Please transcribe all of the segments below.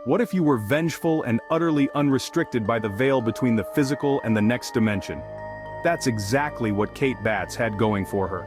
What if you were vengeful and utterly unrestricted by the veil between the physical and the next dimension? That's exactly what Kate Batts had going for her.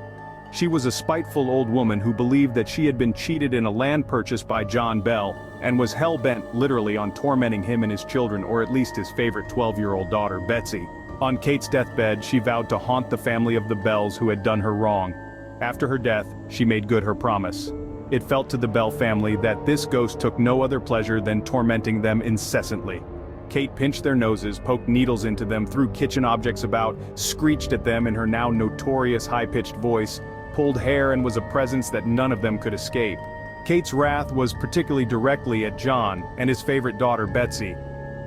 She was a spiteful old woman who believed that she had been cheated in a land purchase by John Bell, and was hell-bent literally on tormenting him and his children, or at least his favorite 12-year-old daughter, Betsy. On Kate's deathbed, she vowed to haunt the family of the Bells who had done her wrong. After her death, she made good her promise. It felt to the Bell family that this ghost took no other pleasure than tormenting them incessantly. Kate pinched their noses, poked needles into them, threw kitchen objects about, screeched at them in her now notorious high-pitched voice, pulled hair, and was a presence that none of them could escape. Kate's wrath was particularly directly at John and his favorite daughter Betsy.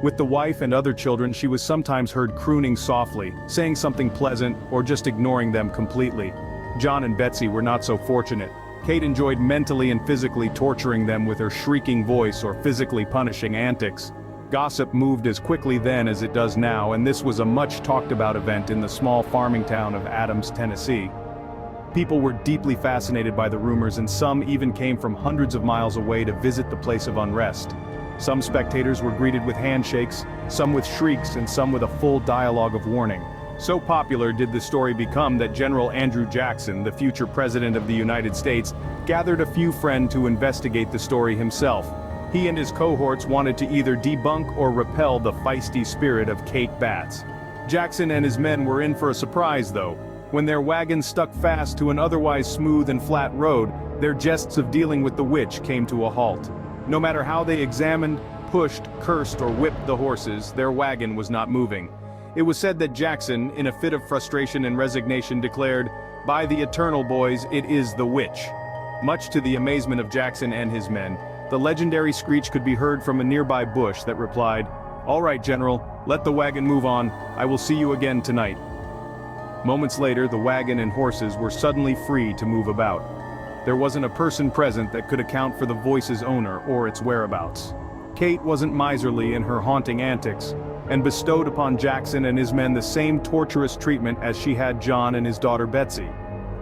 With the wife and other children, she was sometimes heard crooning softly, saying something pleasant, or just ignoring them completely. John and Betsy were not so fortunate. Kate enjoyed mentally and physically torturing them with her shrieking voice or physically punishing antics. Gossip moved as quickly then as it does now, and this was a much talked about event in the small farming town of Adams, Tennessee. People were deeply fascinated by the rumors, and some even came from hundreds of miles away to visit the place of unrest. Some spectators were greeted with handshakes, some with shrieks, and some with a full dialogue of warning. So popular did the story become that General Andrew Jackson, the future President of the United States, gathered a few friends to investigate the story himself. He and his cohorts wanted to either debunk or repel the feisty spirit of Kate Batts. Jackson and his men were in for a surprise though. When their wagon stuck fast to an otherwise smooth and flat road, their jests of dealing with the witch came to a halt. No matter how they examined, pushed, cursed, or whipped the horses, their wagon was not moving. It was said that Jackson, in a fit of frustration and resignation, declared, "By the eternal boys, it is the witch." Much to the amazement of Jackson and his men, the legendary screech could be heard from a nearby bush that replied, "All right, General, let the wagon move on. I will see you again tonight." Moments later, the wagon and horses were suddenly free to move about. There wasn't a person present that could account for the voice's owner or its whereabouts. Kate wasn't miserly in her haunting antics, and bestowed upon Jackson and his men the same torturous treatment as she had John and his daughter Betsy.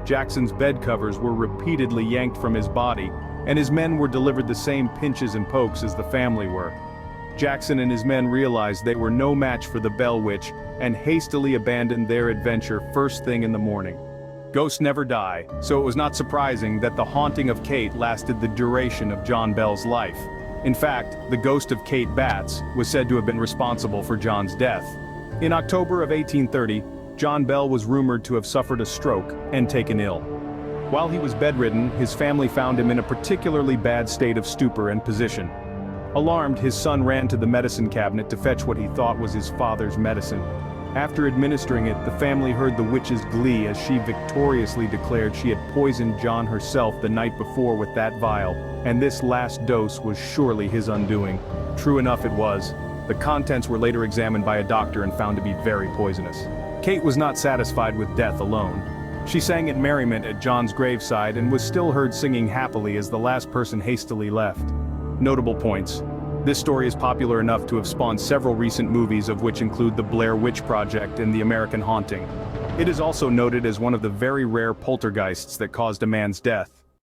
Jackson's bed covers were repeatedly yanked from his body, and his men were delivered the same pinches and pokes as the family were. Jackson and his men realized they were no match for the Bell Witch, and hastily abandoned their adventure first thing in the morning. Ghosts never die, so it was not surprising that the haunting of Kate lasted the duration of John Bell's life. In fact, the ghost of Kate Batts was said to have been responsible for John's death. In October of 1830, John Bell was rumored to have suffered a stroke and taken ill. While he was bedridden, his family found him in a particularly bad state of stupor and position. Alarmed, his son ran to the medicine cabinet to fetch what he thought was his father's medicine. After administering it, the family heard the witch's glee as she victoriously declared she had poisoned John herself the night before with that vial, and this last dose was surely his undoing. True enough it was. The contents were later examined by a doctor and found to be very poisonous. Kate was not satisfied with death alone. She sang in merriment at John's graveside and was still heard singing happily as the last person hastily left. Notable points. This story is popular enough to have spawned several recent movies, of which include The Blair Witch Project and The American Haunting. It is also noted as one of the very rare poltergeists that caused a man's death.